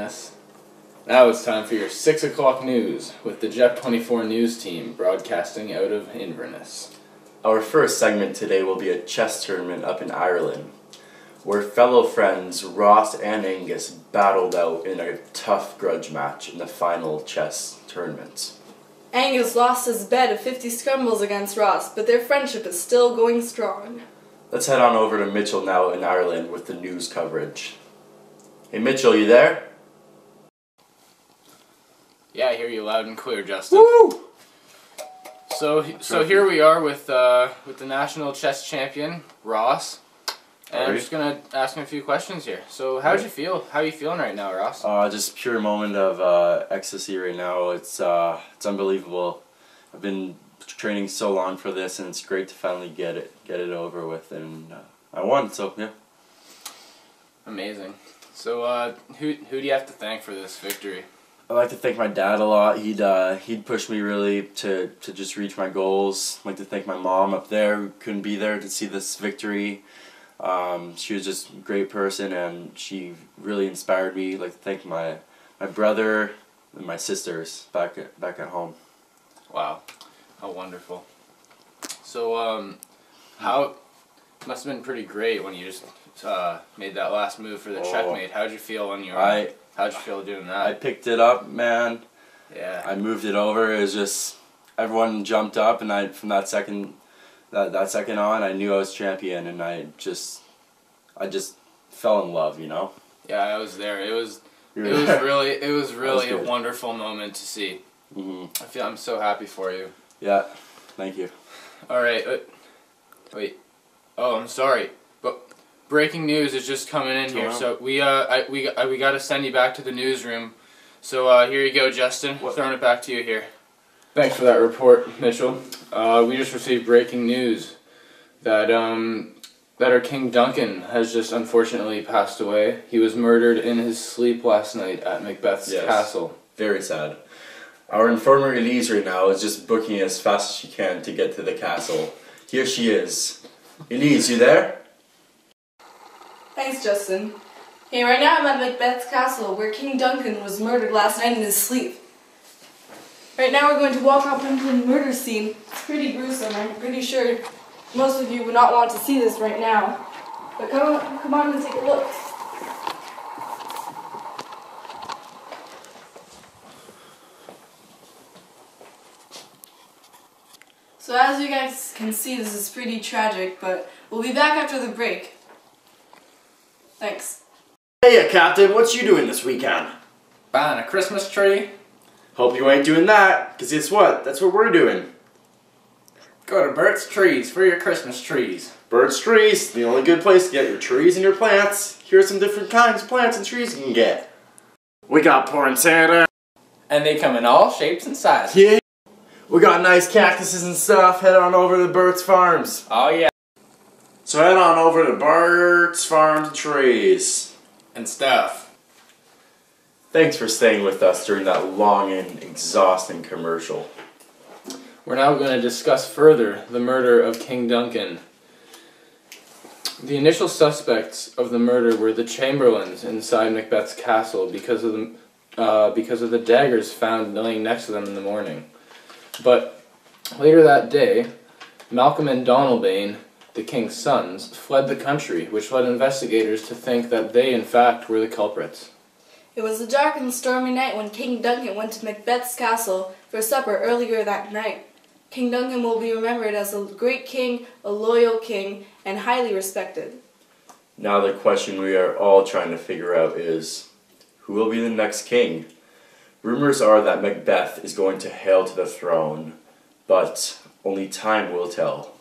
Inverness. Now it's time for your 6 o'clock news with the JEP 24 news team broadcasting out of Inverness. Our first segment today will be a chess tournament up in Ireland, where fellow friends Ross and Angus battled out in a tough grudge match in the final chess tournament. Angus lost his bet of 50 scrambles against Ross, but their friendship is still going strong. Let's head on over to Mitchell now in Ireland with the news coverage. Hey Mitchell, you there? Yeah, I hear you loud and clear, Justin. Woo! So here we are with the national chess champion, Ross. And I'm just gonna ask him a few questions here. So how'd you feel? How are you feeling right now, Ross? Just pure moment of ecstasy right now. It's unbelievable. I've been training so long for this, and it's great to finally get it over with. And I won, so yeah. Amazing. So who do you have to thank for this victory? I'd like to thank my dad a lot. He'd pushed me really to just reach my goals. I'd like to thank my mom up there who couldn't be there to see this victory. She was just a great person, and she really inspired me. I'd like to thank my brother and my sisters back at home. Wow, how wonderful. So how must have been pretty great when you just made that last move for the checkmate. How'd you feel when how'd you feel doing that? I picked it up, man. Yeah. I moved it over. It was just everyone jumped up, and from that second on, I knew I was champion, and I just fell in love, you know. Yeah, I was there. It was really a good. Wonderful moment to see. Mm-hmm. I'm so happy for you. Yeah, thank you. All right, wait. Oh, I'm sorry, but breaking news is just coming in here. So we got to send you back to the newsroom. So here you go, Justin. Throwing it back to you here. Thanks for that report, Mitchell. We just received breaking news that our King Duncan has just unfortunately passed away. He was murdered in his sleep last night at Macbeth's castle. Very sad. Our informer Elise right now is just booking as fast as she can to get to the castle. Here she is. Elise, you there? Thanks, Justin. Hey, right now I'm at Macbeth's castle, where King Duncan was murdered last night in his sleep. Right now we're going to walk up into the murder scene. It's pretty gruesome. I'm pretty sure most of you would not want to see this right now. But come on and take a look. So as you guys can see, this is pretty tragic, but we'll be back after the break. Thanks. Hey, Captain, what you doing this weekend? Buying a Christmas tree. Hope you ain't doing that, because guess what? That's what we're doing. Go to Bert's Trees for your Christmas trees. Bert's Trees, the only good place to get your trees and your plants. Here's some different kinds of plants and trees you can get. We got Porn Santa. And they come in all shapes and sizes. Yeah. We got nice cactuses and stuff. Head on over to Bert's Farms. Oh yeah. So head on over to Bert's Farms Trees. And stuff. Thanks for staying with us during that long and exhausting commercial. We're now going to discuss further the murder of King Duncan. The initial suspects of the murder were the chamberlains inside Macbeth's castle because of the daggers found laying next to them in the morning. But later that day, Malcolm and Donalbain, the king's sons, fled the country, which led investigators to think that they, in fact, were the culprits. It was a dark and stormy night when King Duncan went to Macbeth's castle for supper earlier that night. King Duncan will be remembered as a great king, a loyal king, and highly respected. Now the question we are all trying to figure out is, who will be the next king? Rumors are that Macbeth is going to hail to the throne, but only time will tell.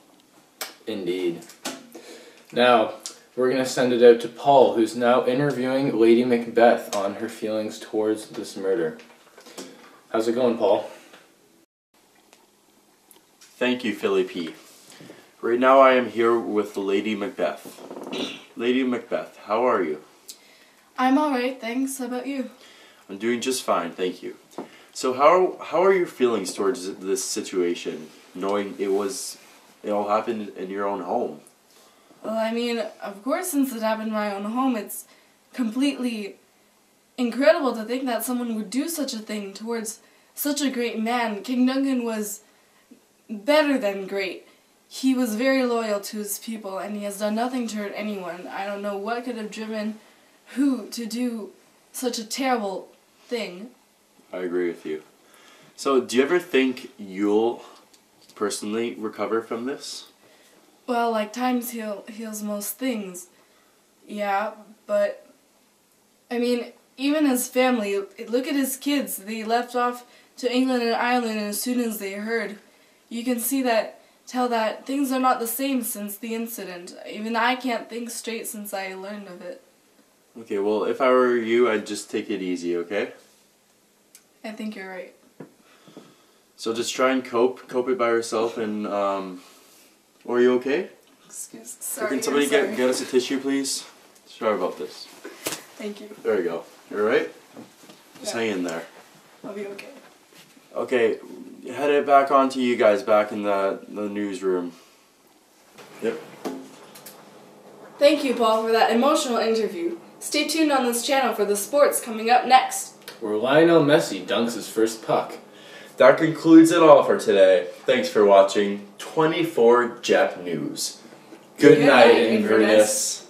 Indeed. Now, we're going to send it out to Paul, who's now interviewing Lady Macbeth on her feelings towards this murder. How's it going, Paul? Thank you, Philly P. Right now I am here with Lady Macbeth. Lady Macbeth, how are you? I'm alright, thanks. How about you? I'm doing just fine, thank you. So how are your feelings towards this situation, knowing it all happened in your own home? Well, I mean, of course, since it happened in my own home, it's completely incredible to think that someone would do such a thing towards such a great man. King Duncan was better than great. He was very loyal to his people, and he has done nothing to hurt anyone. I don't know what could have driven who to do such a terrible thing. I agree with you. So, do you ever think you'll personally recover from this? Well, like times heals most things. Yeah, but I mean, even his family, look at his kids. They left off to England and Ireland as soon as they heard. You can tell that things are not the same since the incident. Even I can't think straight since I learned of it. Okay, well, if I were you, I'd just take it easy, okay? I think you're right. So just try and cope it by yourself, and are you okay? Sorry. Can somebody get us a tissue, please? Sorry about this. Thank you. There you go. You alright? Just Yeah. hang in there. I'll be okay. Okay, head it back on to you guys back in the newsroom. Yep. Thank you, Paul, for that emotional interview. Stay tuned on this channel for the sports coming up next. Where Lionel Messi dunks his first puck. That concludes it all for today. Thanks for watching 24 JEP News. Good night, Inverness.